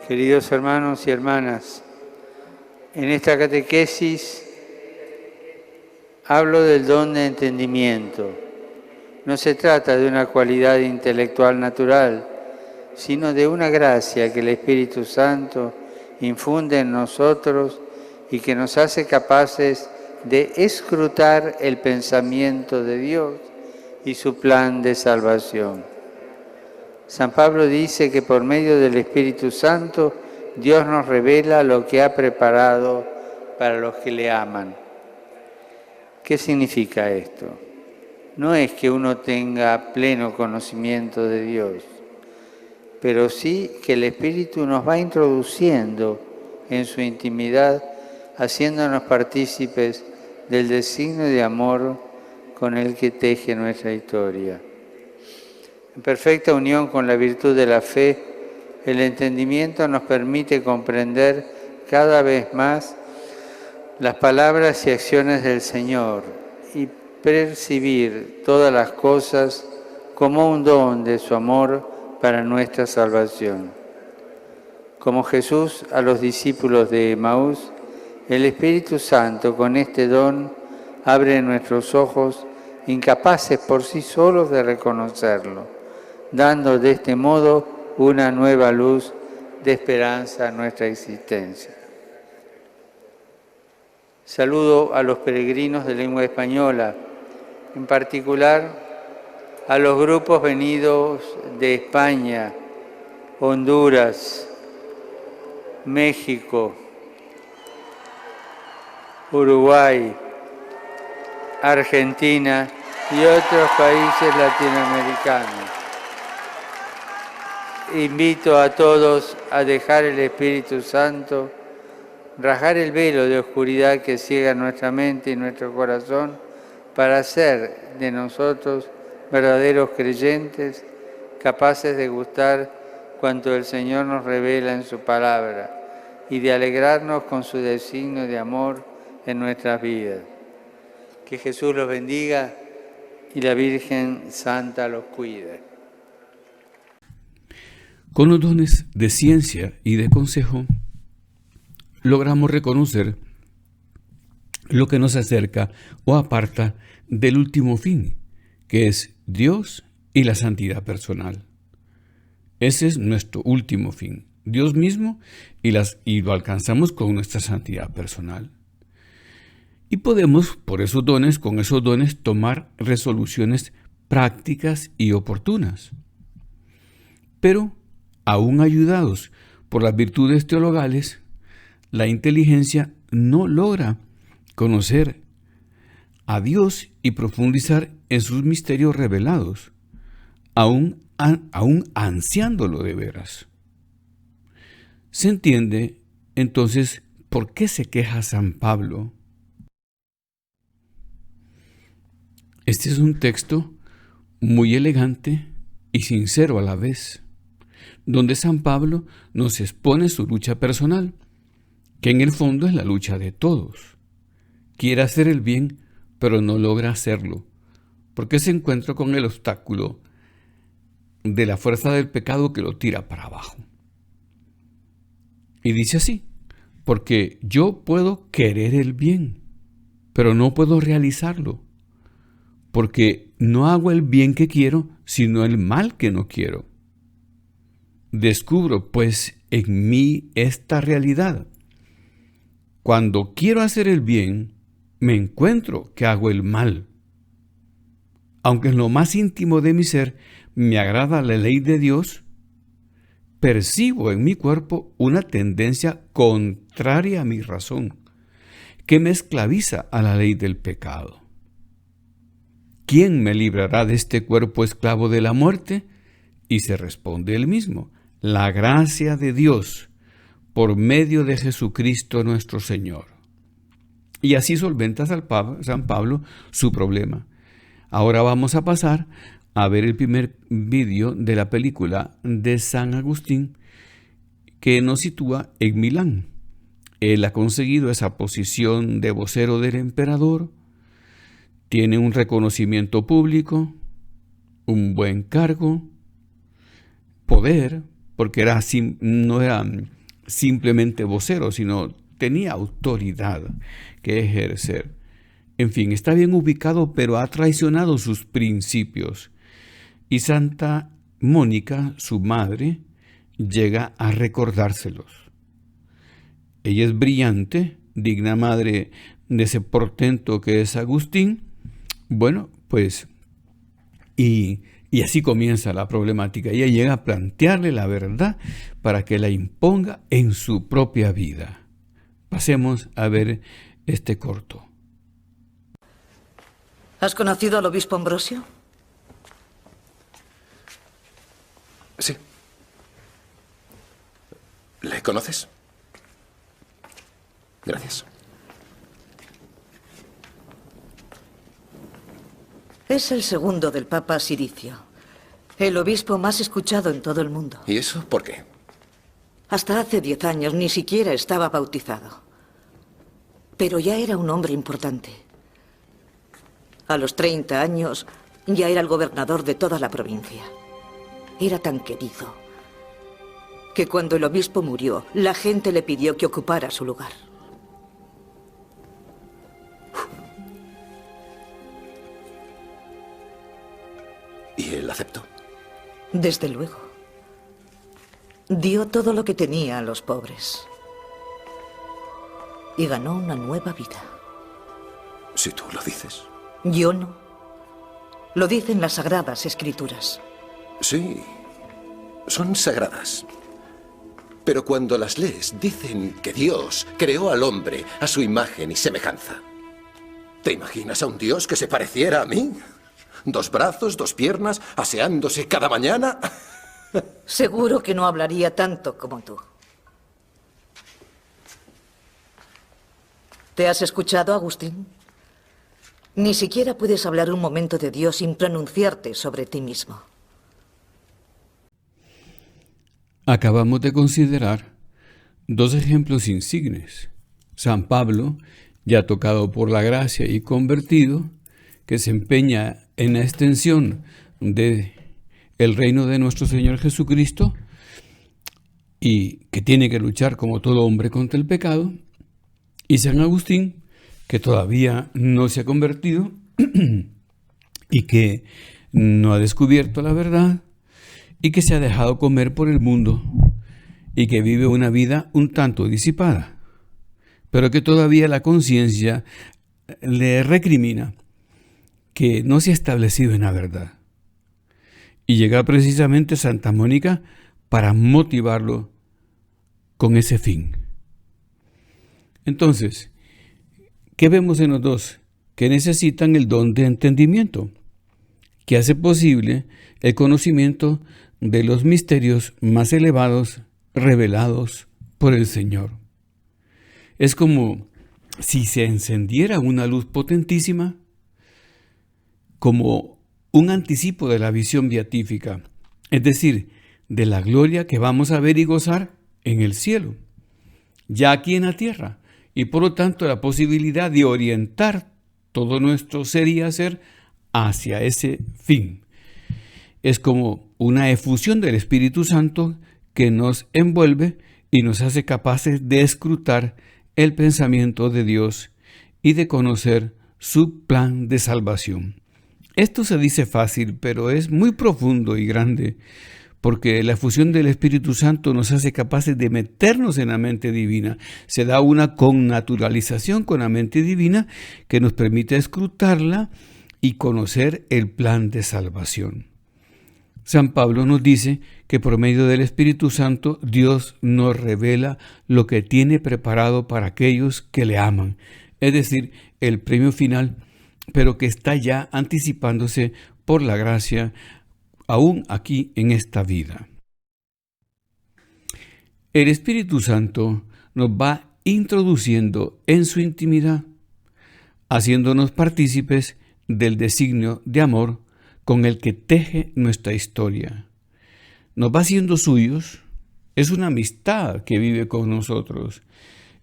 Queridos hermanos y hermanas, en esta catequesis hablo del don de entendimiento. No se trata de una cualidad intelectual natural, sino de una gracia que el Espíritu Santo infunde en nosotros y que nos hace capaces de escrutar el pensamiento de Dios y su plan de salvación. San Pablo dice que por medio del Espíritu Santo Dios nos revela lo que ha preparado para los que le aman. ¿Qué significa esto? No es que uno tenga pleno conocimiento de Dios, pero sí que el Espíritu nos va introduciendo en su intimidad, haciéndonos partícipes del designio de amor con el que teje nuestra historia. En perfecta unión con la virtud de la fe, el entendimiento nos permite comprender cada vez más las palabras y acciones del Señor y percibir todas las cosas como un don de su amor para nuestra salvación. Como Jesús a los discípulos de Emaús, el Espíritu Santo con este don abre nuestros ojos, incapaces por sí solos de reconocerlo, dando de este modo una nueva luz de esperanza a nuestra existencia. Saludo a los peregrinos de lengua española, en particular a los grupos venidos de España, Honduras, México, Uruguay, Argentina y otros países latinoamericanos. Invito a todos a dejar el Espíritu Santo rajar el velo de oscuridad que ciega nuestra mente y nuestro corazón para hacer de nosotros verdaderos creyentes, capaces de gustar cuanto el Señor nos revela en su palabra y de alegrarnos con su designio de amor en nuestras vidas. Que Jesús los bendiga y la Virgen Santa los cuide. Con los dones de ciencia y de consejo, logramos reconocer lo que nos acerca o aparta del último fin, que es Dios y la santidad personal. Ese es nuestro último fin, Dios mismo, y lo alcanzamos con nuestra santidad personal. Y podemos, con esos dones, tomar resoluciones prácticas y oportunas. Pero, aún ayudados por las virtudes teologales, la inteligencia no logra conocer a Dios y profundizar en sus misterios revelados, aún ansiándolo de veras. Se entiende, entonces, por qué se queja San Pablo. Este es un texto muy elegante y sincero a la vez, donde San Pablo nos expone su lucha personal, que en el fondo es la lucha de todos. Quiere hacer el bien, pero no logra hacerlo, porque se encuentra con el obstáculo de la fuerza del pecado que lo tira para abajo. Y dice así: porque yo puedo querer el bien, pero no puedo realizarlo, porque no hago el bien que quiero, sino el mal que no quiero. Descubro, pues, en mí esta realidad. Cuando quiero hacer el bien, me encuentro que hago el mal. Aunque en lo más íntimo de mi ser me agrada la ley de Dios, percibo en mi cuerpo una tendencia contraria a mi razón, que me esclaviza a la ley del pecado. ¿Quién me librará de este cuerpo esclavo de la muerte? Y se responde él mismo: la gracia de Dios, por medio de Jesucristo nuestro Señor. Y así solventa San Pablo su problema. Ahora vamos a pasar a ver el primer vídeo de la película de San Agustín, que nos sitúa en Milán. Él ha conseguido esa posición de vocero del emperador, tiene un reconocimiento público, un buen cargo, poder, porque no era simplemente vocero, sino tenía autoridad que ejercer. En fin, está bien ubicado, pero ha traicionado sus principios. Y Santa Mónica, su madre, llega a recordárselos. Ella es brillante, digna madre de ese portento que es Agustín. Bueno, pues, y así comienza la problemática. Ella llega a plantearle la verdad para que la imponga en su propia vida. Pasemos a ver este corto. ¿Has conocido al obispo Ambrosio? Sí. ¿Le conoces? Gracias. Es el segundo del Papa Siricio, el obispo más escuchado en todo el mundo. ¿Y eso por qué? Hasta hace 10 años ni siquiera estaba bautizado. Pero ya era un hombre importante. A los 30 años ya era el gobernador de toda la provincia. Era tan querido que cuando el obispo murió, la gente le pidió que ocupara su lugar. ¿Y él aceptó? Desde luego. Dio todo lo que tenía a los pobres. Y ganó una nueva vida. Si tú lo dices. Yo no. Lo dicen las Sagradas Escrituras. Sí, son sagradas. Pero cuando las lees, dicen que Dios creó al hombre a su imagen y semejanza. ¿Te imaginas a un Dios que se pareciera a mí? 2 brazos, 2 piernas, aseándose cada mañana. Seguro que no hablaría tanto como tú. ¿Te has escuchado, Agustín? Ni siquiera puedes hablar un momento de Dios sin pronunciarte sobre ti mismo. Acabamos de considerar 2 ejemplos insignes. San Pablo, ya tocado por la gracia y convertido, que se empeña en la extensión del reino de nuestro Señor Jesucristo y que tiene que luchar como todo hombre contra el pecado. Y San Agustín, que todavía no se ha convertido y que no ha descubierto la verdad y que se ha dejado comer por el mundo y que vive una vida un tanto disipada, pero que todavía la conciencia le recrimina que no se ha establecido en la verdad. Y llega precisamente Santa Mónica para motivarlo con ese fin. Entonces, ¿qué vemos en los dos? Que necesitan el don de entendimiento, que hace posible el conocimiento de los misterios más elevados revelados por el Señor. Es como si se encendiera una luz potentísima, como un anticipo de la visión beatífica, es decir, de la gloria que vamos a ver y gozar en el cielo, ya aquí en la tierra, y por lo tanto la posibilidad de orientar todo nuestro ser y hacer hacia ese fin. Es como una efusión del Espíritu Santo que nos envuelve y nos hace capaces de escrutar el pensamiento de Dios y de conocer su plan de salvación. Esto se dice fácil, pero es muy profundo y grande, porque la efusión del Espíritu Santo nos hace capaces de meternos en la mente divina. Se da una connaturalización con la mente divina que nos permite escrutarla y conocer el plan de salvación. San Pablo nos dice que por medio del Espíritu Santo Dios nos revela lo que tiene preparado para aquellos que le aman, es decir, el premio final, pero que está ya anticipándose por la gracia aún aquí en esta vida. El Espíritu Santo nos va introduciendo en su intimidad, haciéndonos partícipes del designio de amor con el que teje nuestra historia. Nos va haciendo suyos, es una amistad que vive con nosotros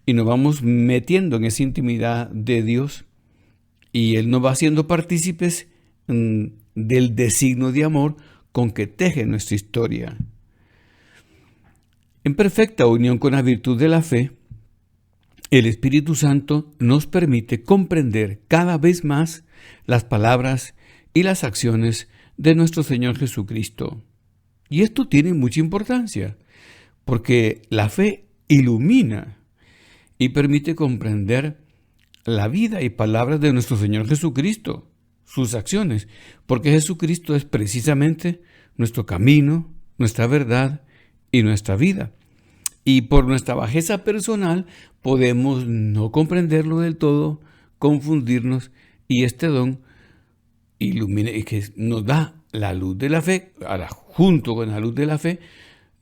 y nos vamos metiendo en esa intimidad de Dios y Él nos va haciendo partícipes del designio de amor con que teje nuestra historia. En perfecta unión con la virtud de la fe, el Espíritu Santo nos permite comprender cada vez más las palabras y las acciones de nuestro Señor Jesucristo. Y esto tiene mucha importancia, porque la fe ilumina y permite comprender la vida y palabras de nuestro Señor Jesucristo, sus acciones, porque Jesucristo es precisamente nuestro camino, nuestra verdad y nuestra vida. Y por nuestra bajeza personal podemos no comprenderlo del todo, confundirnos, y este don ilumina, que nos da la luz de la fe, ahora, junto con la luz de la fe,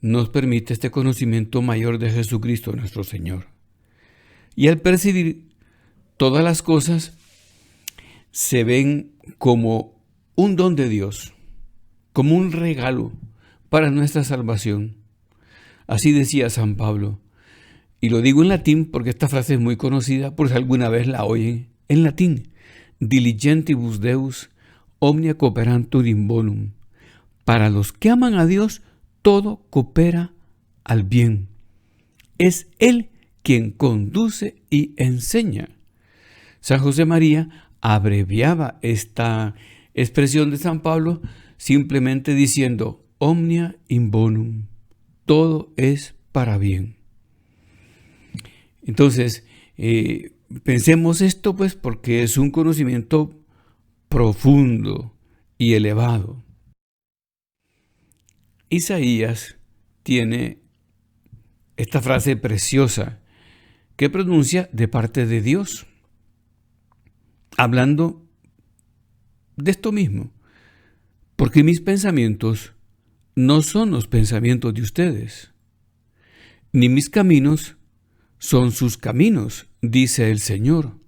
nos permite este conocimiento mayor de Jesucristo nuestro Señor. Y al percibir todas las cosas se ven como un don de Dios, como un regalo para nuestra salvación. Así decía San Pablo, y lo digo en latín porque esta frase es muy conocida, por si alguna vez la oyen en latín: diligentibus Deus omnia cooperantur in bonum. Para los que aman a Dios, todo coopera al bien. Es Él quien conduce y enseña. San José María abreviaba esta expresión de San Pablo simplemente diciendo omnia in bonum. Todo es para bien. Entonces, pensemos esto pues porque es un conocimiento profundo y elevado. Isaías tiene esta frase preciosa que pronuncia de parte de Dios, hablando de esto mismo, porque mis pensamientos no son los pensamientos de ustedes, ni mis caminos son sus caminos, dice el Señor.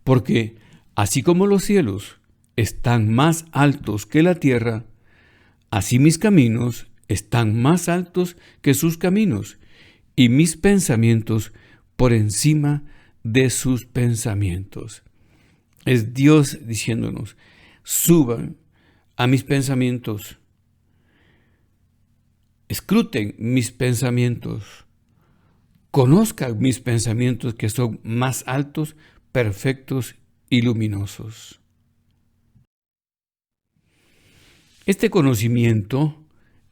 Porque así como los cielos están más altos que la tierra, así mis caminos están más altos que sus caminos, y mis pensamientos por encima de sus pensamientos. Es Dios diciéndonos: suban a mis pensamientos, escruten mis pensamientos, conozcan mis pensamientos que son más altos, perfectos y luminosos. Este conocimiento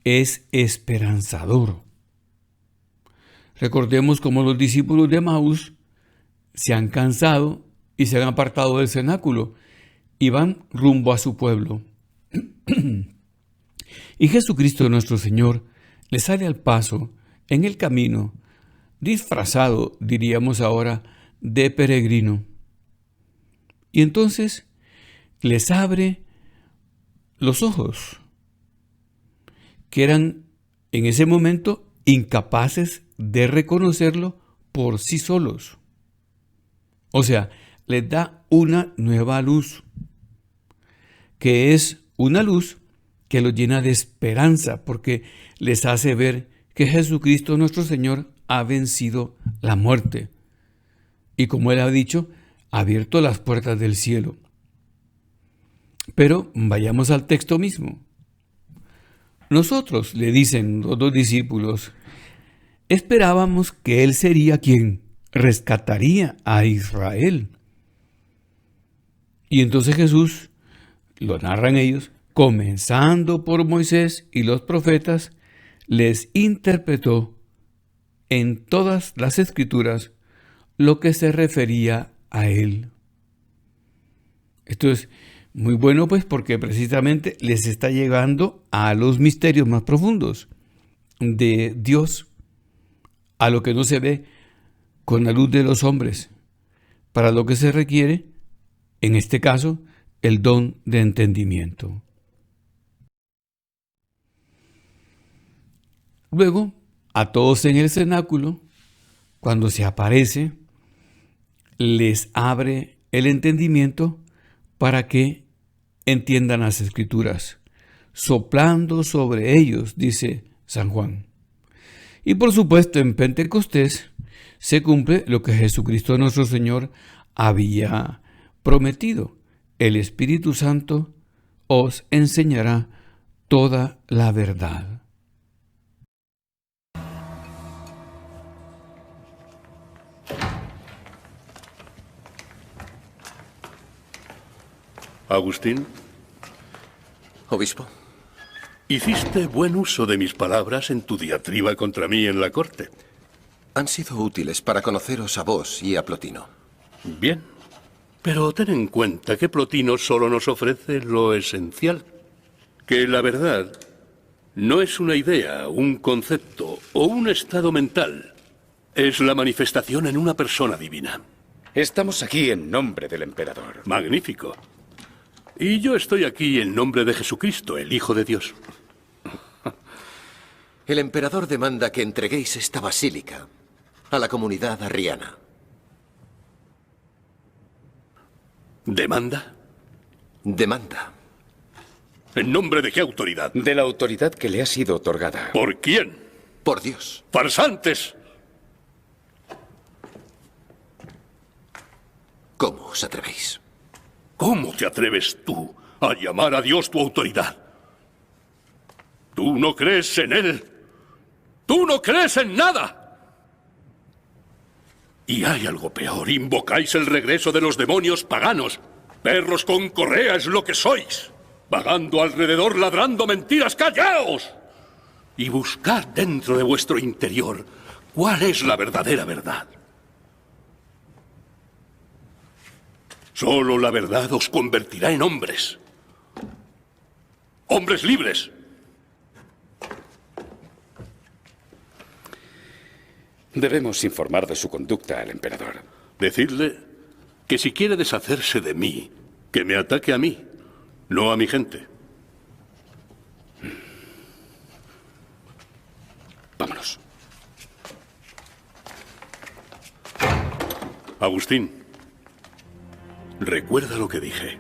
es esperanzador. Recordemos cómo los discípulos de Emaús se han cansado y se han apartado del cenáculo y van rumbo a su pueblo. Y Jesucristo nuestro Señor les sale al paso en el camino, disfrazado, diríamos ahora, de peregrino. Y entonces les abre los ojos, que eran en ese momento incapaces de reconocerlo por sí solos. O sea, les da una nueva luz, que es una luz que los llena de esperanza, porque les hace ver que Jesucristo nuestro Señor ha vencido la muerte. Y como Él ha dicho, ha abierto las puertas del cielo. Pero vayamos al texto mismo. Nosotros, le dicen los dos discípulos, esperábamos que Él sería quien rescataría a Israel. Y entonces Jesús, lo narran ellos, comenzando por Moisés y los profetas, les interpretó en todas las escrituras lo que se refería a Él. Esto es muy bueno pues porque precisamente les está llegando a los misterios más profundos de Dios, a lo que no se ve con la luz de los hombres, para lo que se requiere, en este caso, el don de entendimiento. Luego, a todos en el cenáculo, cuando se aparece, les abre el entendimiento para que entiendan las Escrituras, soplando sobre ellos, dice San Juan. Y por supuesto, en Pentecostés se cumple lo que Jesucristo nuestro Señor había prometido: el Espíritu Santo os enseñará toda la verdad. Agustín, Obispo, hiciste buen uso de mis palabras en tu diatriba contra mí en la corte. han sido útiles para conoceros a vos y a Plotino. Bien, pero ten en cuenta que Plotino solo nos ofrece lo esencial, que la verdad no es una idea, un concepto o un estado mental. Es la manifestación en una persona divina. Estamos aquí en nombre del emperador. Magnífico. Y yo estoy aquí en nombre de Jesucristo, el Hijo de Dios. El emperador demanda que entreguéis esta basílica a la comunidad arriana. ¿Demanda? Demanda. ¿En nombre de qué autoridad? De la autoridad que le ha sido otorgada. ¿Por quién? Por Dios. ¡Farsantes! ¿Cómo os atrevéis? ¿Cómo te atreves tú a llamar a Dios tu autoridad? ¿Tú no crees en Él? ¡Tú no crees en nada! Y hay algo peor. Invocáis el regreso de los demonios paganos. Perros con correa es lo que sois. Vagando alrededor, ladrando mentiras. ¡Callaos! Y buscad dentro de vuestro interior cuál es la verdadera verdad. Solo la verdad os convertirá en hombres. ¡Hombres libres! Debemos informar de su conducta al emperador. Decidle que si quiere deshacerse de mí, que me ataque a mí, no a mi gente. Vámonos. Agustín, recuerda lo que dije.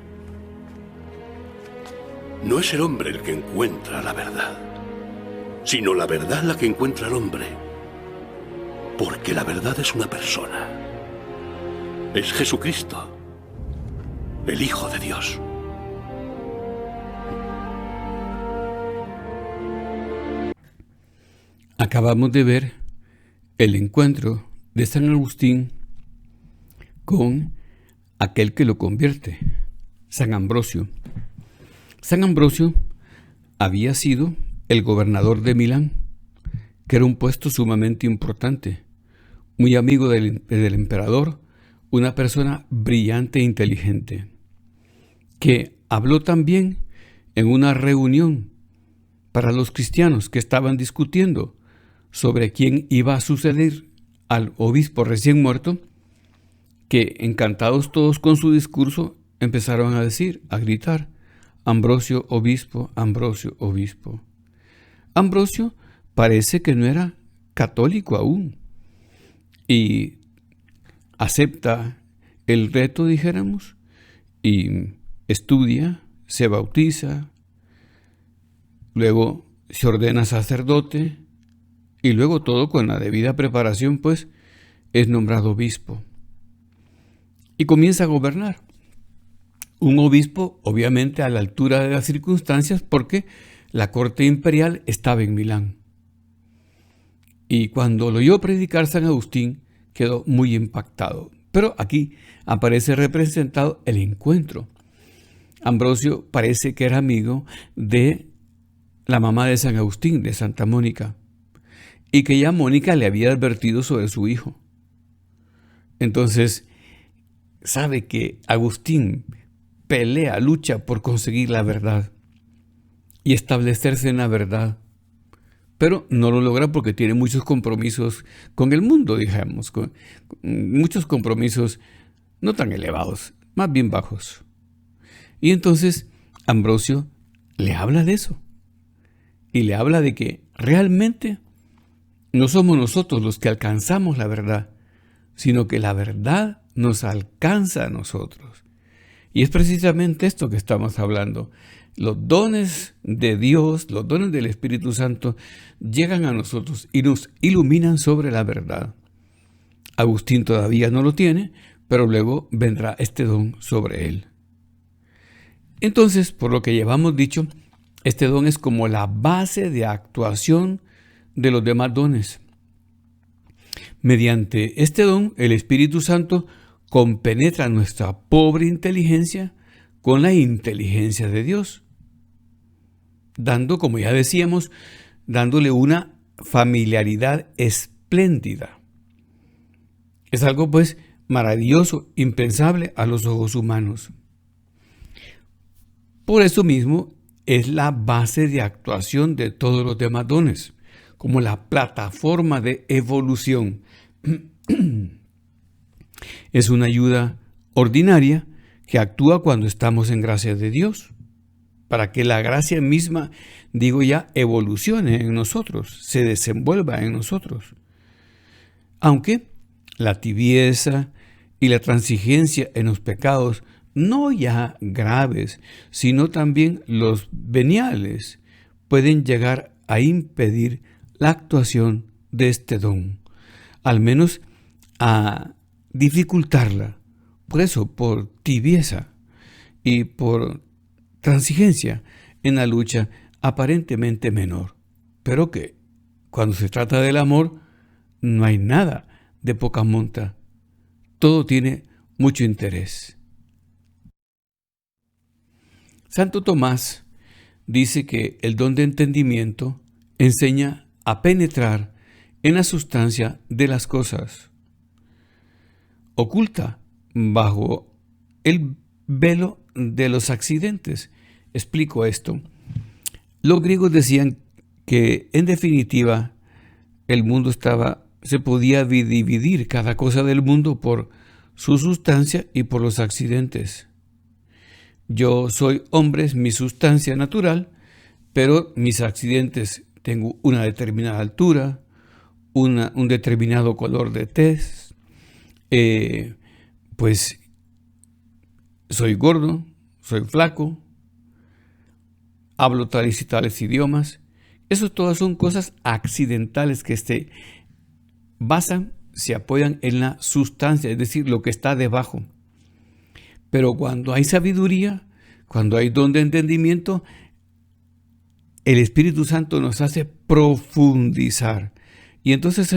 No es el hombre el que encuentra la verdad, sino la verdad la que encuentra al hombre. Porque la verdad es una persona. Es Jesucristo, el Hijo de Dios. Acabamos de ver el encuentro de San Agustín con aquel que lo convierte, San Ambrosio. San Ambrosio había sido el gobernador de Milán, que era un puesto sumamente importante, muy amigo del emperador, una persona brillante e inteligente, que habló también en una reunión para los cristianos que estaban discutiendo sobre quién iba a suceder al obispo recién muerto, que encantados todos con su discurso empezaron a decir, a gritar, Ambrosio obispo, Ambrosio obispo. Ambrosio parece que no era católico aún y acepta el reto, dijéramos, y estudia, se bautiza, luego se ordena sacerdote y luego todo con la debida preparación, pues es nombrado obispo y comienza a gobernar. Un obispo obviamente a la altura de las circunstancias porque la corte imperial estaba en Milán. Y cuando lo oyó predicar San Agustín quedó muy impactado. Pero aquí aparece representado el encuentro. Ambrosio parece que era amigo de la mamá de San Agustín, de Santa Mónica, y que ya Mónica le había advertido sobre su hijo. Entonces, sabe que Agustín pelea, lucha por conseguir la verdad y establecerse en la verdad, pero no lo logra porque tiene muchos compromisos con el mundo, digamos, con muchos compromisos no tan elevados, más bien bajos. Y entonces Ambrosio le habla de eso y le habla de que realmente no somos nosotros los que alcanzamos la verdad, sino que la verdad nos alcanza a nosotros. Y es precisamente esto que estamos hablando. Los dones de Dios, los dones del Espíritu Santo llegan a nosotros y nos iluminan sobre la verdad. Agustín todavía no lo tiene, pero luego vendrá este don sobre él. Entonces, por lo que llevamos dicho, este don es como la base de actuación de los demás dones. Mediante este don, el Espíritu Santo compenetra nuestra pobre inteligencia con la inteligencia de Dios, dando, como ya decíamos, dándole una familiaridad espléndida. Es algo pues maravilloso, impensable a los ojos humanos. Por eso mismo es la base de actuación de todos los demás dones, como la plataforma de evolución. Es una ayuda ordinaria que actúa cuando estamos en gracia de Dios, para que la gracia misma, digo ya, evolucione en nosotros, se desenvuelva en nosotros. Aunque la tibieza y la transigencia en los pecados, no ya graves, sino también los veniales, pueden llegar a impedir la actuación de este don, al menos a dificultarla. Por eso, por tibieza y por transigencia en la lucha aparentemente menor, pero que cuando se trata del amor no hay nada de poca monta, todo tiene mucho interés. Santo Tomás dice que el don de entendimiento enseña a penetrar en la sustancia de las cosas, oculta bajo el velo de los accidentes. Explico esto. Los griegos decían que en definitiva el mundo se podía dividir cada cosa del mundo por su sustancia y por los accidentes. Yo soy hombre, es mi sustancia natural, pero mis accidentes, tengo una determinada altura, un determinado color de tez, pues soy gordo, soy flaco, hablo tales y tales idiomas. Eso todas son cosas accidentales que se apoyan en la sustancia, es decir, lo que está debajo. Pero cuando hay sabiduría, cuando hay don de entendimiento, el Espíritu Santo nos hace profundizar. Y entonces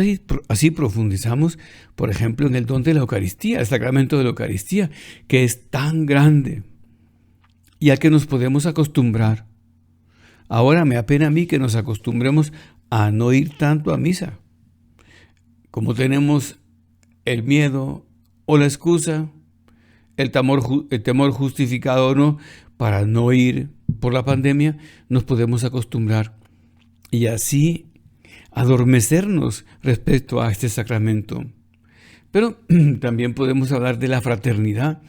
así profundizamos, por ejemplo, en el don de la Eucaristía, el sacramento de la Eucaristía, que es tan grande y al que nos podemos acostumbrar. Ahora me apena a mí que nos acostumbremos a no ir tanto a misa. Como tenemos el miedo o la excusa, el temor justificado o no, para no ir por la pandemia, nos podemos acostumbrar y así adormecernos respecto a este sacramento. Pero también podemos hablar de la fraternidad.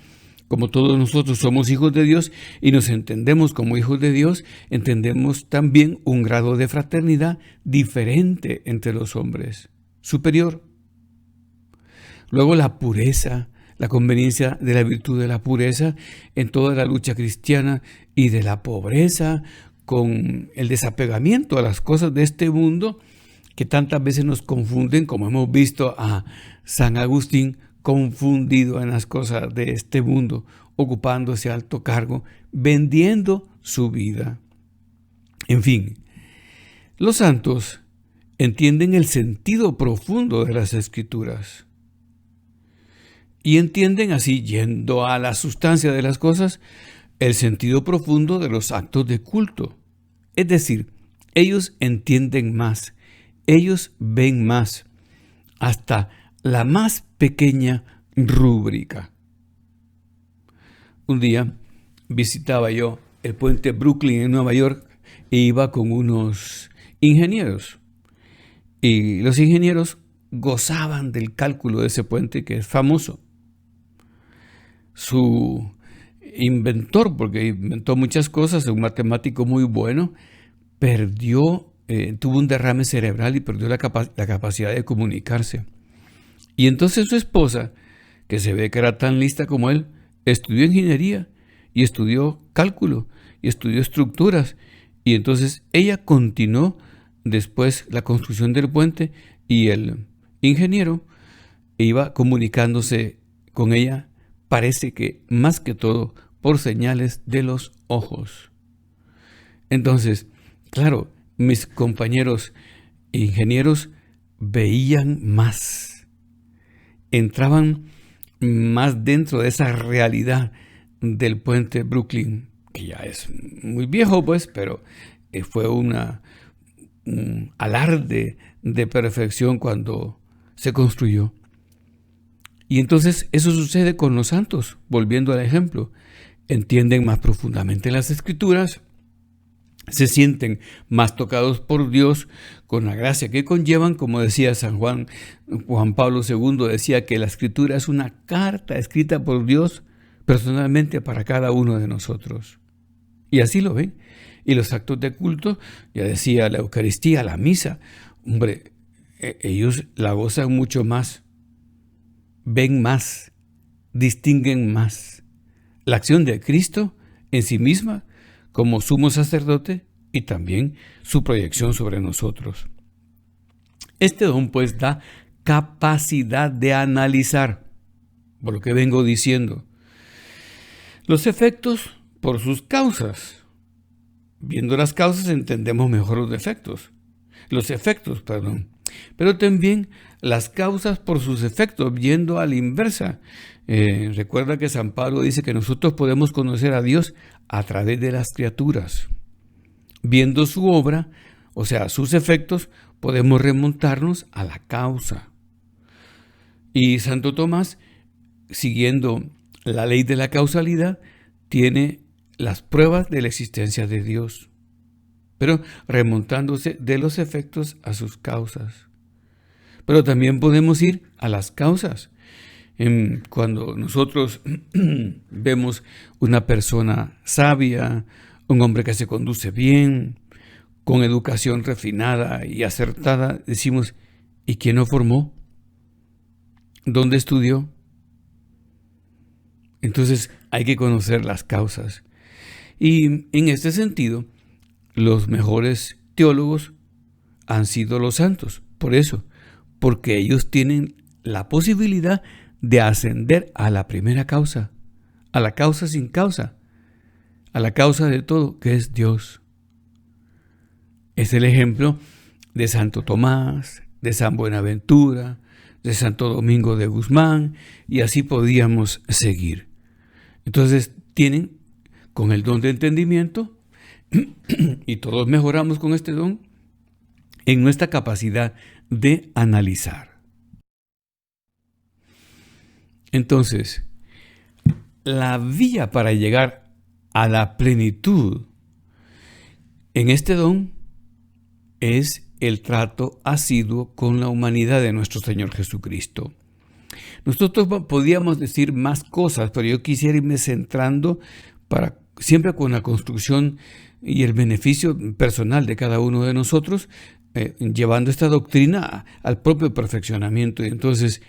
Como todos nosotros somos hijos de Dios y nos entendemos como hijos de Dios, entendemos también un grado de fraternidad diferente entre los hombres, superior. Luego la pureza, la conveniencia de la virtud de la pureza en toda la lucha cristiana y de la pobreza, con el desapegamiento a las cosas de este mundo que tantas veces nos confunden, como hemos visto a San Agustín confundido en las cosas de este mundo, ocupándose alto cargo, vendiendo su vida. En fin, los santos entienden el sentido profundo de las Escrituras y entienden así, yendo a la sustancia de las cosas, el sentido profundo de los actos de culto. Es decir, ellos entienden más, ellos ven más, hasta la más pequeña rúbrica. Un día visitaba yo el puente Brooklyn en Nueva York e iba con unos ingenieros. Y los ingenieros gozaban del cálculo de ese puente que es famoso. Su inventor, porque inventó muchas cosas, un matemático muy bueno, tuvo un derrame cerebral y perdió la capacidad de comunicarse. Y entonces su esposa, que se ve que era tan lista como él, estudió ingeniería y estudió cálculo y estudió estructuras. Y entonces ella continuó después la construcción del puente y el ingeniero iba comunicándose con ella, parece que más que todo por señales de los ojos. Entonces, claro, mis compañeros ingenieros veían más, entraban más dentro de esa realidad del puente Brooklyn, que ya es muy viejo, pues, pero fue un alarde de perfección cuando se construyó. Y entonces eso sucede con los santos, volviendo al ejemplo. Entienden más profundamente las Escrituras, se sienten más tocados por Dios con la gracia que conllevan, como decía Juan Pablo II, decía que la Escritura es una carta escrita por Dios personalmente para cada uno de nosotros. Y así lo ven. Y los actos de culto, ya decía, la Eucaristía, la misa, hombre, ellos la gozan mucho más, ven más, distinguen más la acción de Cristo en sí misma como sumo sacerdote y también su proyección sobre nosotros. Este don pues da capacidad de analizar, por lo que vengo diciendo, los efectos por sus causas. Viendo las causas entendemos mejor los efectos, pero también las causas por sus efectos, viendo a la inversa. Recuerda que San Pablo dice que nosotros podemos conocer a Dios a través de las criaturas. Viendo su obra, o sea, sus efectos, podemos remontarnos a la causa. Y Santo Tomás, siguiendo la ley de la causalidad, tiene las pruebas de la existencia de Dios, pero remontándose de los efectos a sus causas. Pero también podemos ir a las causas. Cuando nosotros vemos una persona sabia, un hombre que se conduce bien, con educación refinada y acertada, decimos, ¿y quién lo formó? ¿Dónde estudió? Entonces hay que conocer las causas. Y en este sentido, los mejores teólogos han sido los santos. Por eso, porque ellos tienen la posibilidad de ascender a la primera causa, a la causa sin causa, a la causa de todo, que es Dios. Es el ejemplo de Santo Tomás, de San Buenaventura, de Santo Domingo de Guzmán, y así podíamos seguir. Entonces tienen, con el don de entendimiento, y todos mejoramos con este don, en nuestra capacidad de analizar. Entonces, la vía para llegar a la plenitud en este don es el trato asiduo con la humanidad de nuestro Señor Jesucristo. Nosotros podíamos decir más cosas, pero yo quisiera irme centrando siempre con la construcción y el beneficio personal de cada uno de nosotros, llevando esta doctrina al propio perfeccionamiento. Y entonces,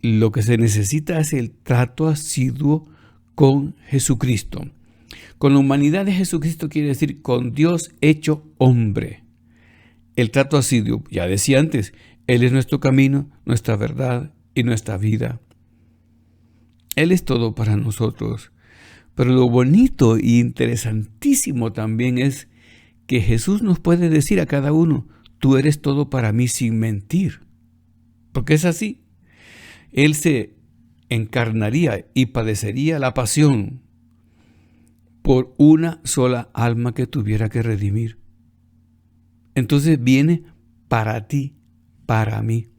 lo que se necesita es el trato asiduo con Jesucristo. Con la humanidad de Jesucristo quiere decir con Dios hecho hombre. El trato asiduo, ya decía antes, Él es nuestro camino, nuestra verdad y nuestra vida. Él es todo para nosotros. Pero lo bonito e interesantísimo también es que Jesús nos puede decir a cada uno, tú eres todo para mí sin mentir. Porque es así. Él se encarnaría y padecería la pasión por una sola alma que tuviera que redimir. Entonces viene para ti, para mí.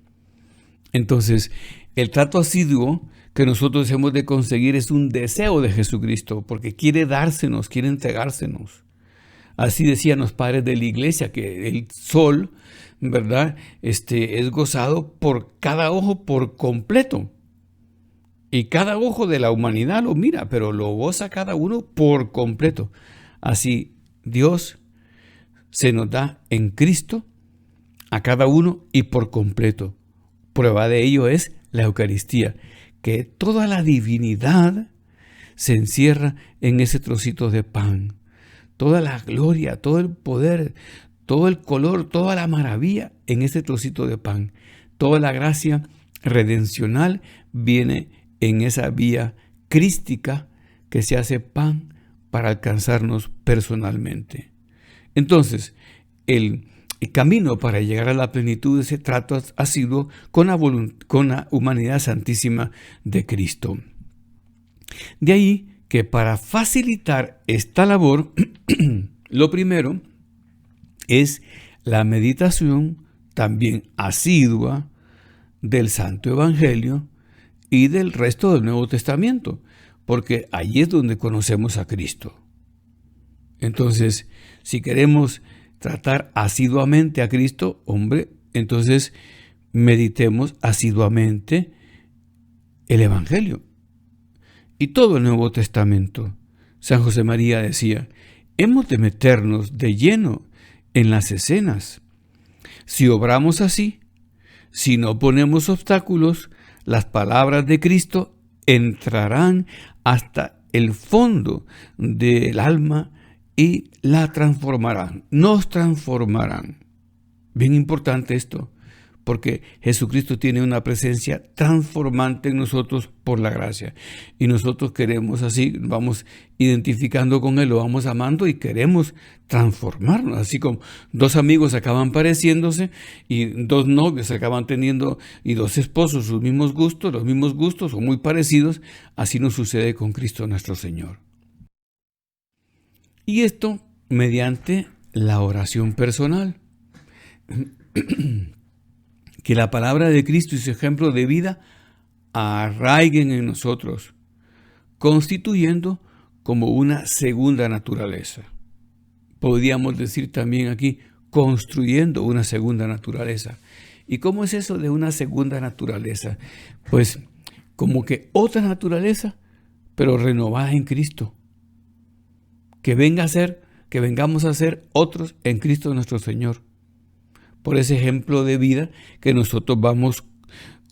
Entonces, el trato asiduo que nosotros hemos de conseguir es un deseo de Jesucristo, porque quiere dársenos, quiere entregársenos. Así decían los padres de la iglesia, que el sol, ¿verdad?, es gozado por cada ojo por completo. Y cada ojo de la humanidad lo mira, pero lo goza cada uno por completo. Así Dios se nos da en Cristo a cada uno y por completo. Prueba de ello es la Eucaristía, que toda la divinidad se encierra en ese trocito de pan. Toda la gloria, todo el poder, todo el color, toda la maravilla en ese trocito de pan. Toda la gracia redencional viene en esa vía crística que se hace pan para alcanzarnos personalmente. Entonces, el camino para llegar a la plenitud de ese trato asiduo con la humanidad santísima de Cristo. De ahí que para facilitar esta labor, lo primero es la meditación también asidua del Santo Evangelio y del resto del Nuevo Testamento, porque ahí es donde conocemos a Cristo. Entonces, si queremos tratar asiduamente a Cristo, hombre, entonces meditemos asiduamente el Evangelio y todo el Nuevo Testamento. San José María decía, hemos de meternos de lleno en las escenas. Si obramos así, si no ponemos obstáculos, las palabras de Cristo entrarán hasta el fondo del alma y la transformarán, nos transformarán. Bien importante esto, porque Jesucristo tiene una presencia transformante en nosotros por la gracia. Y nosotros queremos así, vamos identificando con Él, lo vamos amando y queremos transformarnos. Así como dos amigos acaban pareciéndose y dos novios acaban teniendo y dos esposos los mismos gustos o muy parecidos, así nos sucede con Cristo nuestro Señor. Y esto mediante la oración personal. Que la palabra de Cristo y su ejemplo de vida arraiguen en nosotros, constituyendo como una segunda naturaleza. Podríamos decir también aquí, construyendo una segunda naturaleza. ¿Y cómo es eso de una segunda naturaleza? Pues como que otra naturaleza, pero renovada en Cristo. Que vengamos a ser otros en Cristo nuestro Señor. Por ese ejemplo de vida que nosotros vamos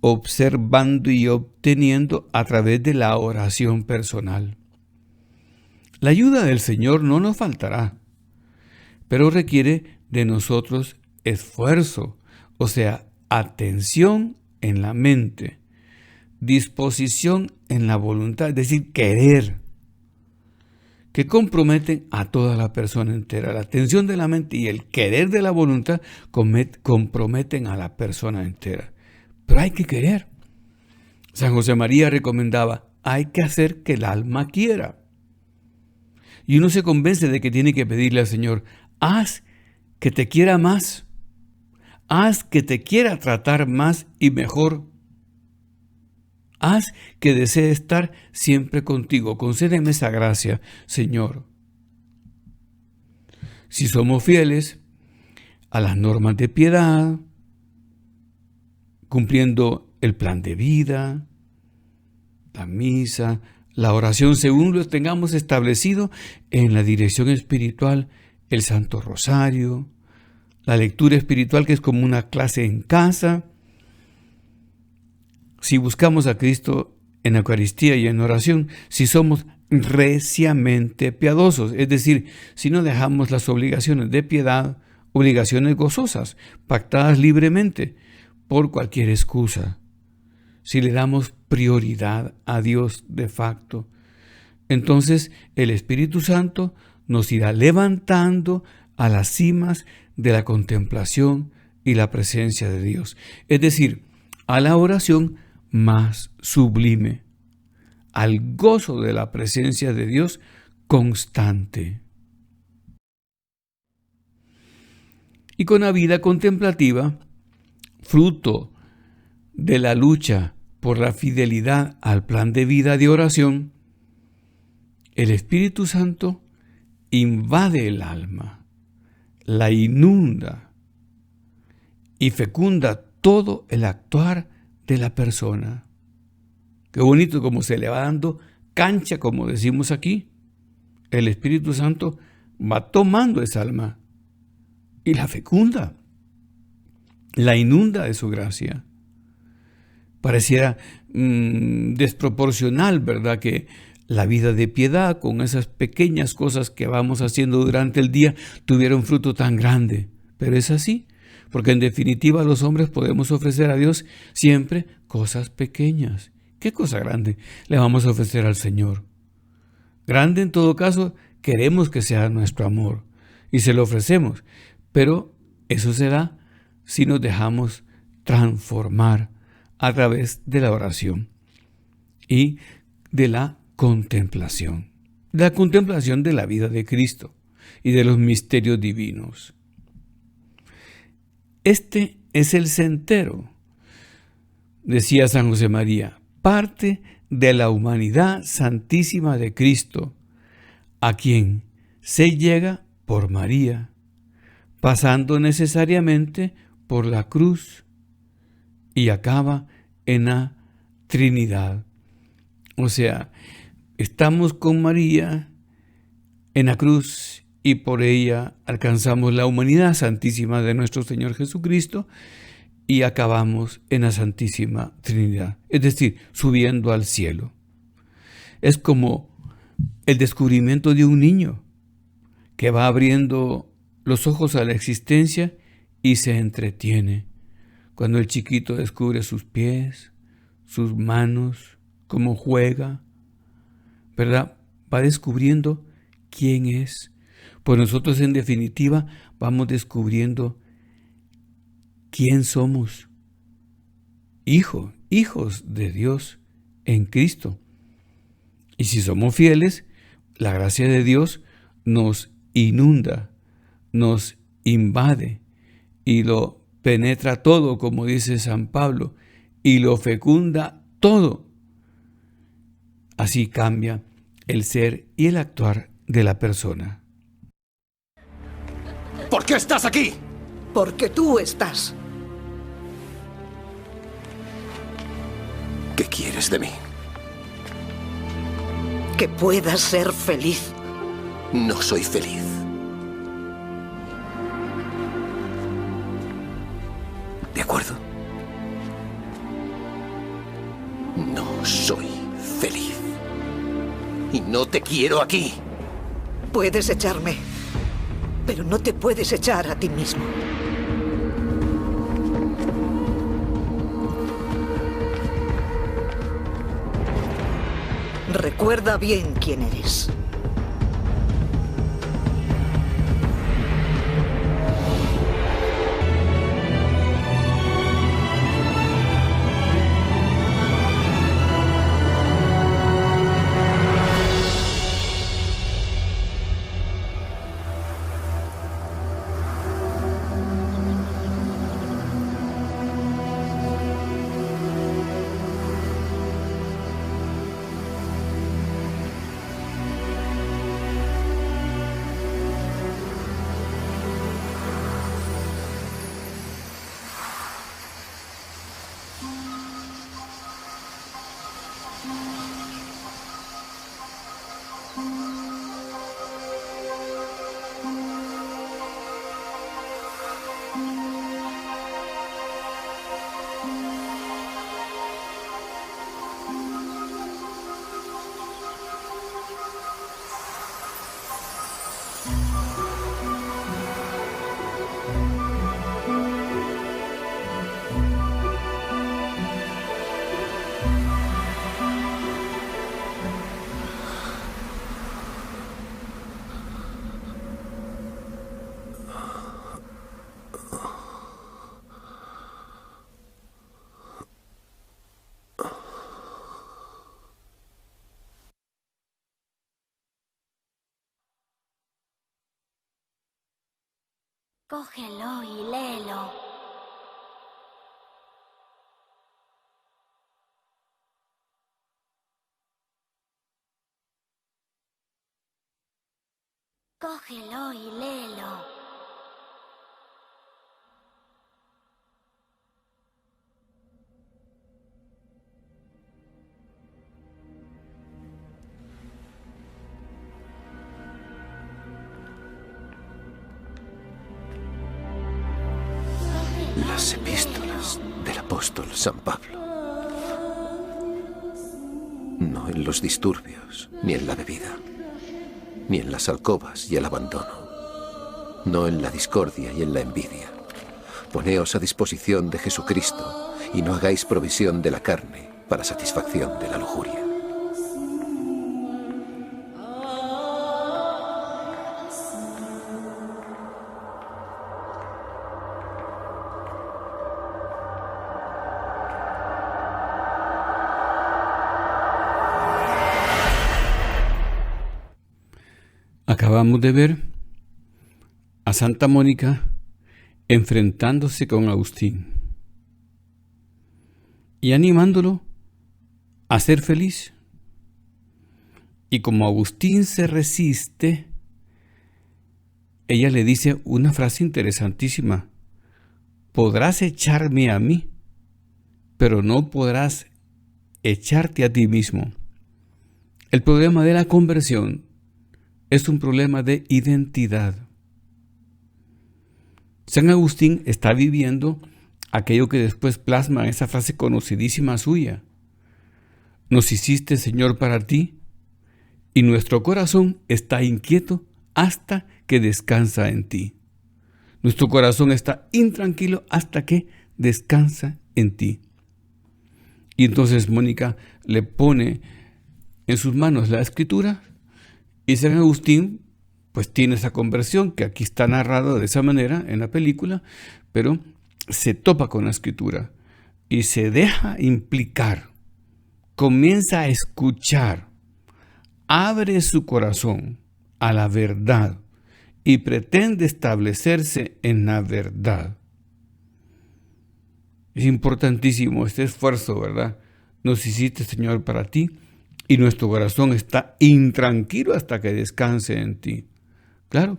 observando y obteniendo a través de la oración personal. La ayuda del Señor no nos faltará, pero requiere de nosotros esfuerzo, o sea, atención en la mente, disposición en la voluntad, es decir, querer, que comprometen a toda la persona entera. La atención de la mente y el querer de la voluntad comprometen a la persona entera. Pero hay que querer. San José María recomendaba, hay que hacer que el alma quiera. Y uno se convence de que tiene que pedirle al Señor, haz que te quiera más. Haz que te quiera tratar más y mejor. Haz que desee estar siempre contigo. Concédeme esa gracia, Señor. Si somos fieles a las normas de piedad, cumpliendo el plan de vida, la misa, la oración, según lo tengamos establecido en la dirección espiritual, el Santo Rosario, la lectura espiritual que es como una clase en casa. Si buscamos a Cristo en Eucaristía y en oración, si somos reciamente piadosos, es decir, si no dejamos las obligaciones de piedad, obligaciones gozosas, pactadas libremente por cualquier excusa, si le damos prioridad a Dios de facto, entonces el Espíritu Santo nos irá levantando a las cimas de la contemplación y la presencia de Dios, es decir, a la oración más sublime, al gozo de la presencia de Dios constante. Y con la vida contemplativa, fruto de la lucha por la fidelidad al plan de vida de oración, el Espíritu Santo invade el alma, la inunda y fecunda todo el actuar de la persona. Qué bonito como se le va dando cancha, como decimos aquí. El Espíritu Santo va tomando esa alma y la fecunda, la inunda de su gracia. Pareciera desproporcional, ¿verdad?, que la vida de piedad, con esas pequeñas cosas que vamos haciendo durante el día, tuviera un fruto tan grande. Pero es así. Porque en definitiva los hombres podemos ofrecer a Dios siempre cosas pequeñas. ¿Qué cosa grande le vamos a ofrecer al Señor? Grande en todo caso, queremos que sea nuestro amor y se lo ofrecemos. Pero eso se da si nos dejamos transformar a través de la oración y de la contemplación. La contemplación de la vida de Cristo y de los misterios divinos. Este es el sendero, decía San José María, parte de la humanidad santísima de Cristo, a quien se llega por María, pasando necesariamente por la cruz y acaba en la Trinidad. O sea, estamos con María en la cruz y por ella alcanzamos la humanidad santísima de nuestro Señor Jesucristo y acabamos en la Santísima Trinidad, es decir, subiendo al cielo. Es como el descubrimiento de un niño que va abriendo los ojos a la existencia y se entretiene. Cuando el chiquito descubre sus pies, sus manos, cómo juega, ¿verdad? Va descubriendo quién es. Pues nosotros en definitiva vamos descubriendo quién somos. Hijos de Dios en Cristo. Y si somos fieles, la gracia de Dios nos inunda, nos invade y lo penetra todo, como dice San Pablo, y lo fecunda todo. Así cambia el ser y el actuar de la persona. ¿Por qué estás aquí? Porque tú estás. ¿Qué quieres de mí? Que puedas ser feliz. No soy feliz. ¿De acuerdo? No soy feliz. Y no te quiero aquí. Puedes echarme, pero no te puedes echar a ti mismo. Recuerda bien quién eres. Cógelo y léelo. Cógelo y léelo. Las epístolas del apóstol San Pablo. No en los disturbios, ni en la bebida, ni en las alcobas y el abandono. No en la discordia y en la envidia. Poneos a disposición de Jesucristo y no hagáis provisión de la carne para satisfacción de la lujuria. Acabamos de ver a Santa Mónica enfrentándose con Agustín y animándolo a ser feliz. Y como Agustín se resiste, ella le dice una frase interesantísima: podrás echarme a mí, pero no podrás echarte a ti mismo. El problema de la conversión es un problema de identidad. San Agustín está viviendo aquello que después plasma esa frase conocidísima suya: nos hiciste, Señor, para ti, y nuestro corazón está inquieto hasta que descansa en ti. Nuestro corazón está intranquilo hasta que descansa en ti. Y entonces Mónica le pone en sus manos la escritura, y San Agustín pues tiene esa conversión que aquí está narrada de esa manera en la película, pero se topa con la escritura y se deja implicar, comienza a escuchar, abre su corazón a la verdad y pretende establecerse en la verdad. Es importantísimo este esfuerzo, ¿verdad? Nos hiciste, Señor, para ti, y nuestro corazón está intranquilo hasta que descanse en ti. Claro,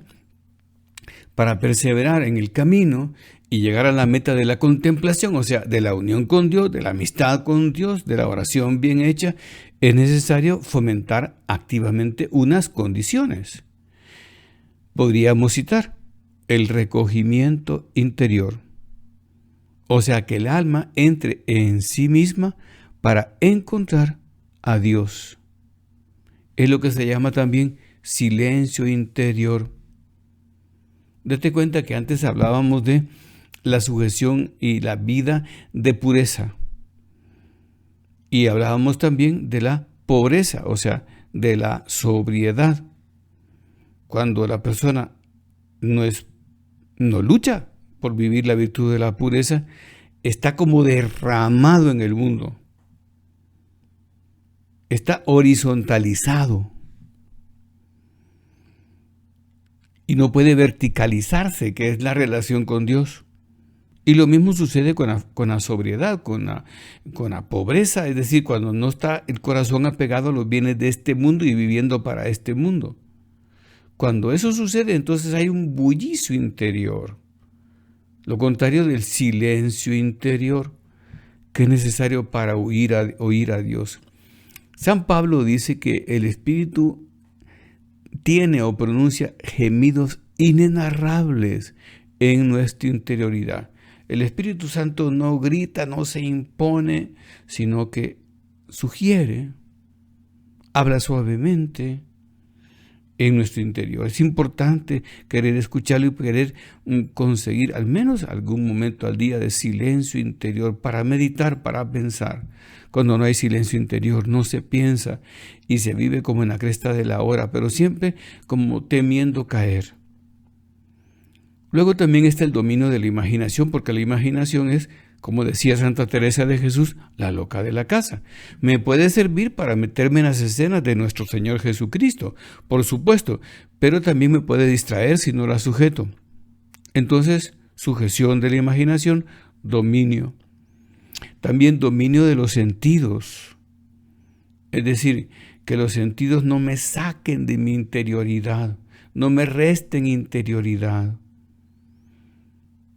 para perseverar en el camino y llegar a la meta de la contemplación, o sea, de la unión con Dios, de la amistad con Dios, de la oración bien hecha, es necesario fomentar activamente unas condiciones. Podríamos citar el recogimiento interior, o sea, que el alma entre en sí misma para encontrar a Dios. Es lo que se llama también silencio interior. Date cuenta que antes hablábamos de la sujeción y la vida de pureza. Y hablábamos también de la pobreza, o sea, de la sobriedad. Cuando la persona no lucha por vivir la virtud de la pureza, está como derramado en el mundo. Está horizontalizado. Y no puede verticalizarse, que es la relación con Dios. Y lo mismo sucede con la sobriedad, con la pobreza, es decir, cuando no está el corazón apegado a los bienes de este mundo y viviendo para este mundo. Cuando eso sucede, entonces hay un bullicio interior. Lo contrario del silencio interior, que es necesario para oír a Dios. San Pablo dice que el Espíritu tiene o pronuncia gemidos inenarrables en nuestra interioridad. El Espíritu Santo no grita, no se impone, sino que sugiere, habla suavemente en nuestro interior. Es importante querer escucharlo y querer conseguir al menos algún momento al día de silencio interior para meditar, para pensar. Cuando no hay silencio interior no se piensa y se vive como en la cresta de la hora, pero siempre como temiendo caer. Luego también está el dominio de la imaginación, porque la imaginación es, como decía Santa Teresa de Jesús, la loca de la casa. Me puede servir para meterme en las escenas de nuestro Señor Jesucristo, por supuesto, pero también me puede distraer si no la sujeto. Entonces, sujeción de la imaginación, dominio. También dominio de los sentidos. Es decir, que los sentidos no me saquen de mi interioridad, no me resten interioridad.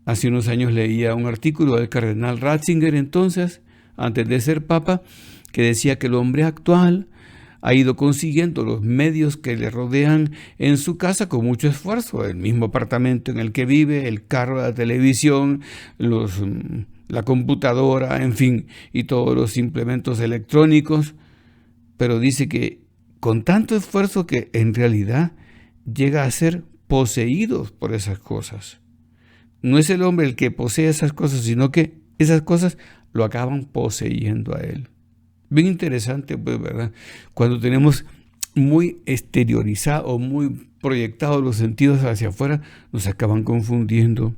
Hace unos años leía un artículo del cardenal Ratzinger, entonces, antes de ser papa, que decía que el hombre actual ha ido consiguiendo los medios que le rodean en su casa con mucho esfuerzo, el mismo apartamento en el que vive, el carro, la televisión, la computadora, en fin, y todos los implementos electrónicos, pero dice que con tanto esfuerzo que en realidad llega a ser poseído por esas cosas. No es el hombre el que posee esas cosas, sino que esas cosas lo acaban poseyendo a él. Bien interesante, pues, ¿verdad? Cuando tenemos muy exteriorizado o muy proyectados los sentidos hacia afuera, nos acaban confundiendo.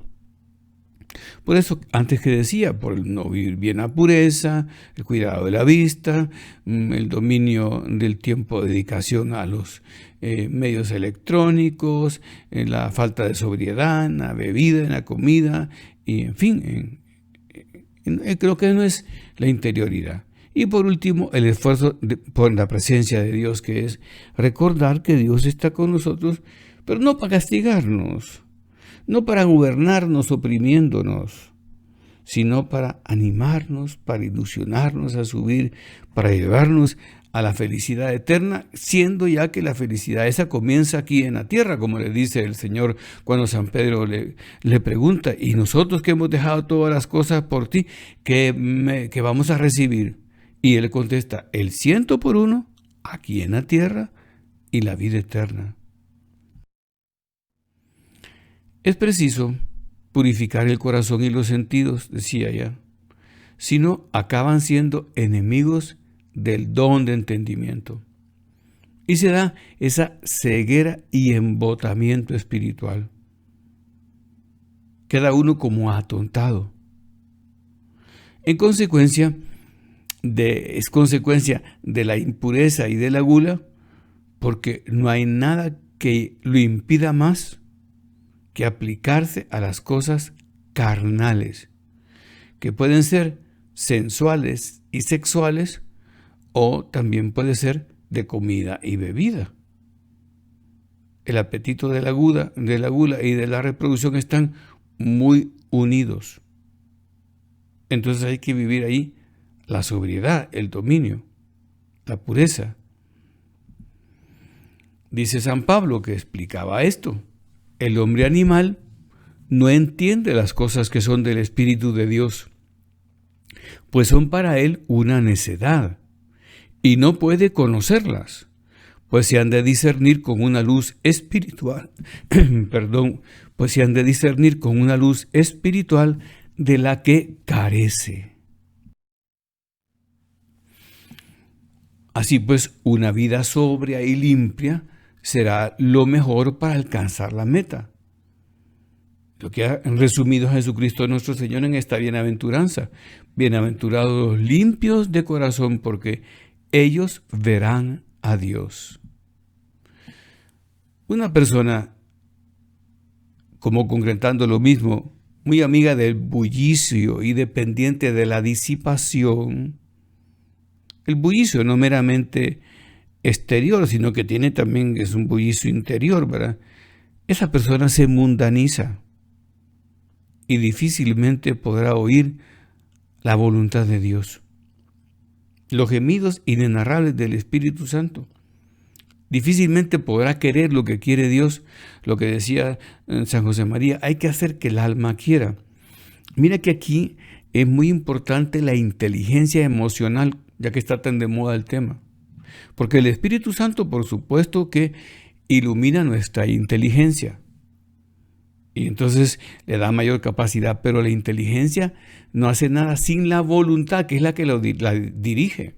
Por eso, antes que decía, por el no vivir bien la pureza, el cuidado de la vista, el dominio del tiempo de dedicación a los medios electrónicos, la falta de sobriedad en la bebida, en la comida, y en fin, creo que no es la interioridad. Y por último, el esfuerzo por la presencia de Dios, que es recordar que Dios está con nosotros, pero no para castigarnos, no para gobernarnos oprimiéndonos, sino para animarnos, para ilusionarnos a subir, para llevarnos a la felicidad eterna, siendo ya que la felicidad esa comienza aquí en la tierra, como le dice el Señor cuando San Pedro le pregunta, ¿y nosotros que hemos dejado todas las cosas por ti, que vamos a recibir? Y él contesta, el 100 por 1 aquí en la tierra y la vida eterna. Es preciso purificar el corazón y los sentidos, decía ya, si no acaban siendo enemigos del don de entendimiento. Y se da esa ceguera y embotamiento espiritual. Queda uno como atontado. Es consecuencia de la impureza y de la gula, porque no hay nada que lo impida más que aplicarse a las cosas carnales, que pueden ser sensuales y sexuales, o también puede ser de comida y bebida. El apetito de la gula y de la reproducción están muy unidos. Entonces hay que vivir ahí la sobriedad, el dominio, la pureza. Dice San Pablo que explicaba esto. El hombre animal no entiende las cosas que son del Espíritu de Dios, pues son para él una necedad, y no puede conocerlas, pues se han de discernir con una luz espiritual, pues se han de discernir con una luz espiritual de la que carece. Así pues, una vida sobria y limpia será lo mejor para alcanzar la meta. Lo que ha resumido Jesucristo nuestro Señor en esta bienaventuranza. Bienaventurados los limpios de corazón, porque ellos verán a Dios. Una persona, como concretando lo mismo, muy amiga del bullicio y dependiente de la disipación. El bullicio no meramente exterior, sino que tiene también, es un bullicio interior, ¿verdad? Esa persona se mundaniza y difícilmente podrá oír la voluntad de Dios. Los gemidos inenarrables del Espíritu Santo. Difícilmente podrá querer lo que quiere Dios, lo que decía San José María, hay que hacer que el alma quiera. Mira que aquí es muy importante la inteligencia emocional, ya que está tan de moda el tema. Porque el Espíritu Santo, por supuesto, que ilumina nuestra inteligencia. Y entonces le da mayor capacidad, pero la inteligencia no hace nada sin la voluntad, que es la que la dirige.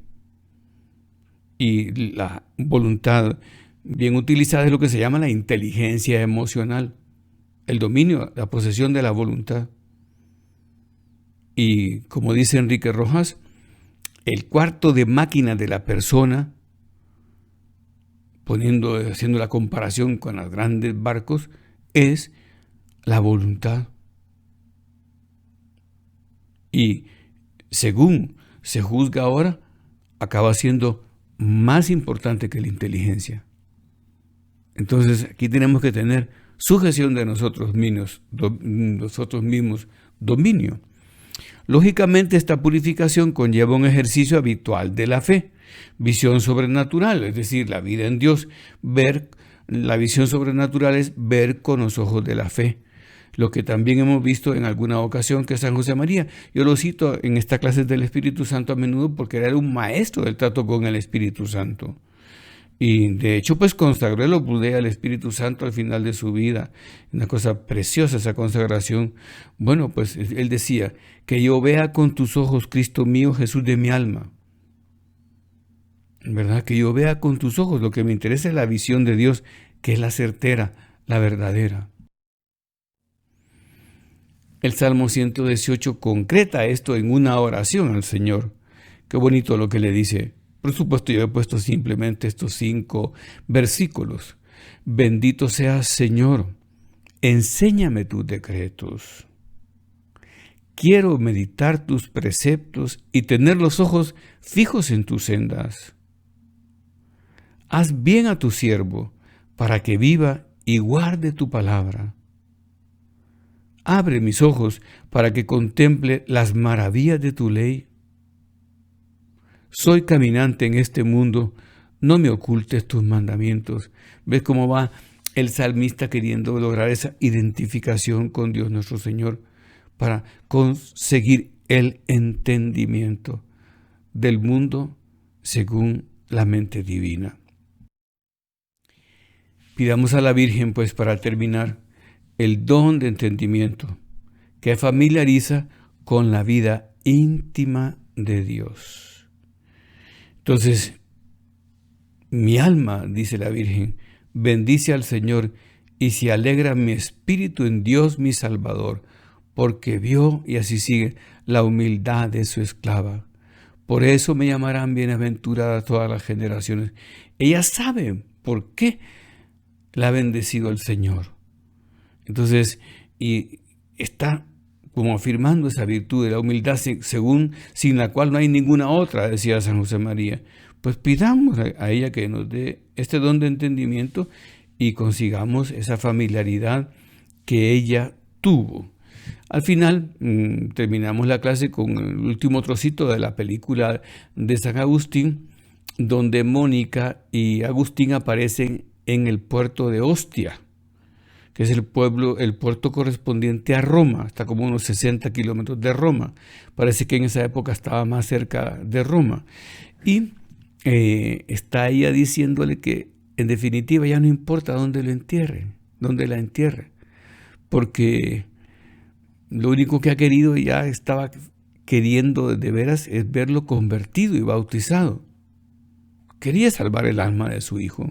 Y la voluntad bien utilizada es lo que se llama la inteligencia emocional, el dominio, la posesión de la voluntad. Y como dice Enrique Rojas, el cuarto de máquina de la persona, haciendo la comparación con los grandes barcos, es la voluntad. Y según se juzga ahora, acaba siendo más importante que la inteligencia. Entonces aquí tenemos que tener sujeción de nosotros mismos, dominio. Lógicamente, esta purificación conlleva un ejercicio habitual de la fe, visión sobrenatural, es decir, la vida en Dios. La visión sobrenatural es ver con los ojos de la fe, lo que también hemos visto en alguna ocasión que San José María. Yo lo cito en esta clase del Espíritu Santo a menudo porque era un maestro del trato con el Espíritu Santo. Y de hecho, pues consagró el Opus Dei al Espíritu Santo al final de su vida. Una cosa preciosa esa consagración. Bueno, pues él decía, que yo vea con tus ojos, Cristo mío, Jesús de mi alma. ¿Verdad? Que yo vea con tus ojos. Lo que me interesa es la visión de Dios, que es la certera, la verdadera. El Salmo 118 concreta esto en una oración al Señor. Qué bonito lo que le dice. Por supuesto, yo he puesto simplemente estos 5 versículos. Bendito seas, Señor, enséñame tus decretos. Quiero meditar tus preceptos y tener los ojos fijos en tus sendas. Haz bien a tu siervo para que viva y guarde tu palabra. Abre mis ojos para que contemple las maravillas de tu ley. Soy caminante en este mundo, no me ocultes tus mandamientos. ¿Ves cómo va el salmista queriendo lograr esa identificación con Dios nuestro Señor para conseguir el entendimiento del mundo según la mente divina? Pidamos a la Virgen, pues, para terminar, el don de entendimiento que familiariza con la vida íntima de Dios. Entonces, mi alma, dice la Virgen, bendice al Señor y se alegra mi espíritu en Dios mi Salvador, porque vio, y así sigue, la humildad de su esclava. Por eso me llamarán bienaventurada todas las generaciones. Ella sabe por qué la ha bendecido el Señor. Entonces, y está como afirmando esa virtud de la humildad sin la cual no hay ninguna otra, decía San José María. Pues pidamos a ella que nos dé este don de entendimiento y consigamos esa familiaridad que ella tuvo. Al final terminamos la clase con el último trocito de la película de San Agustín, donde Mónica y Agustín aparecen en el puerto de Ostia, que es el puerto correspondiente a Roma, está como unos 60 kilómetros de Roma. Parece que en esa época estaba más cerca de Roma. Y está ella diciéndole que en definitiva ya no importa dónde la entierre, porque lo único que ha querido, ya estaba queriendo de veras, es verlo convertido y bautizado. Quería salvar el alma de su hijo.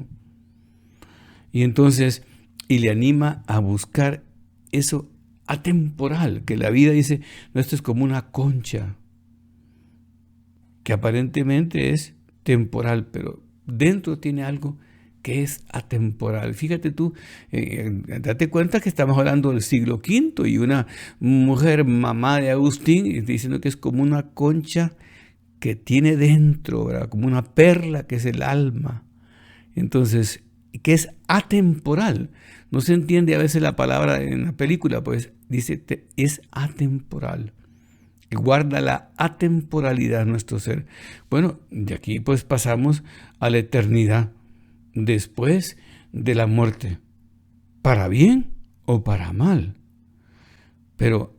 Y entonces, y le anima a buscar eso atemporal, que la vida, dice, no, esto es como una concha, que aparentemente es temporal, pero dentro tiene algo que es atemporal. Fíjate tú, date cuenta que estamos hablando del siglo V y una mujer, mamá de Agustín, diciendo que es como una concha que tiene dentro, ¿verdad? Como una perla que es el alma. Entonces, que es atemporal. No se entiende a veces la palabra en la película, pues dice, es atemporal. Guarda la atemporalidad de nuestro ser. Bueno, de aquí pues pasamos a la eternidad, después de la muerte, para bien o para mal. Pero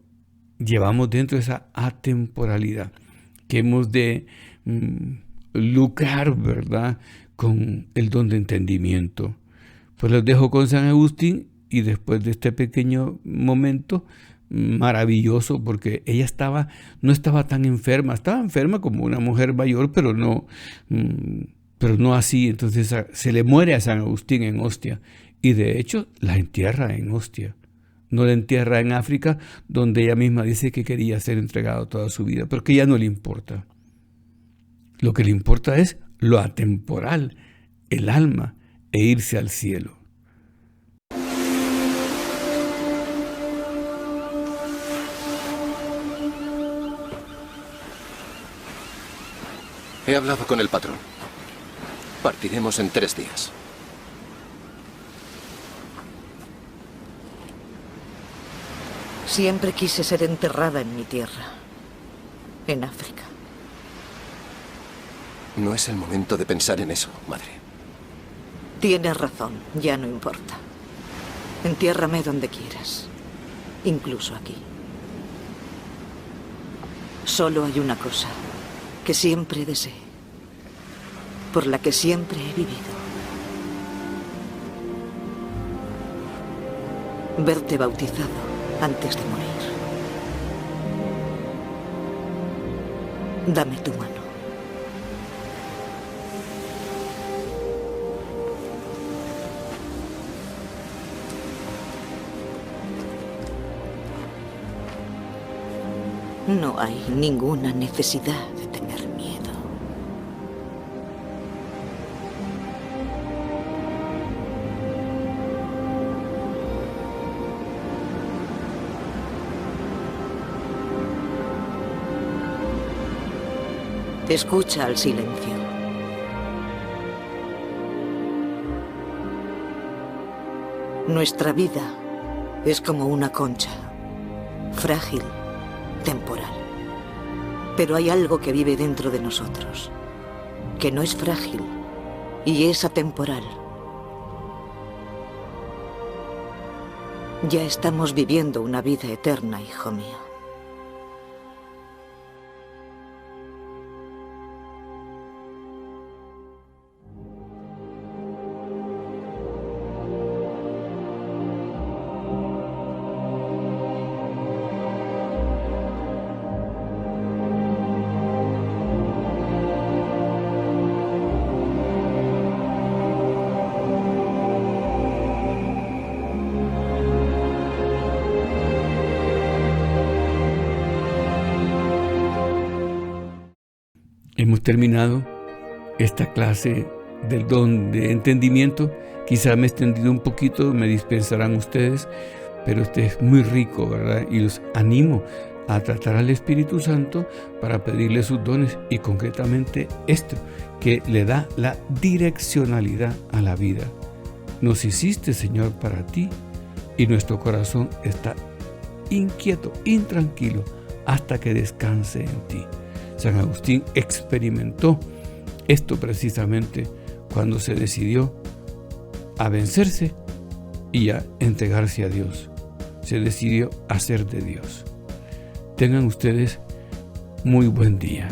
llevamos dentro esa atemporalidad que hemos de lucrar, ¿verdad?, con el don de entendimiento. Pues los dejo con San Agustín, y después de este pequeño momento maravilloso, porque ella no estaba tan enferma, estaba enferma como una mujer mayor, pero no así. Entonces se le muere a San Agustín en Ostia, y de hecho la entierra en Ostia. No la entierra en África, donde ella misma dice que quería ser entregado toda su vida, pero que ya no le importa. Lo que le importa es lo atemporal, el alma, e irse al cielo. He hablado con el patrón. Partiremos en 3 días. Siempre quise ser enterrada en mi tierra, en África. No es el momento de pensar en eso, madre. Tienes razón, ya no importa. Entiérrame donde quieras, incluso aquí. Solo hay una cosa que siempre deseé, por la que siempre he vivido. Verte bautizado antes de morir. Dame tu mano. No hay ninguna necesidad de tener miedo. Escucha al silencio. Nuestra vida es como una concha, frágil, temporal. Pero hay algo que vive dentro de nosotros, que no es frágil y es atemporal. Ya estamos viviendo una vida eterna, hijo mío. Hemos terminado esta clase del don de entendimiento. Quizá me he extendido un poquito, me dispensarán ustedes, pero este es muy rico, ¿verdad? Y los animo a tratar al Espíritu Santo para pedirle sus dones y concretamente esto, que le da la direccionalidad a la vida. Nos hiciste, Señor, para ti y nuestro corazón está inquieto, intranquilo, hasta que descanse en ti. San Agustín experimentó esto precisamente cuando se decidió a vencerse y a entregarse a Dios. Se decidió a ser de Dios. Tengan ustedes muy buen día.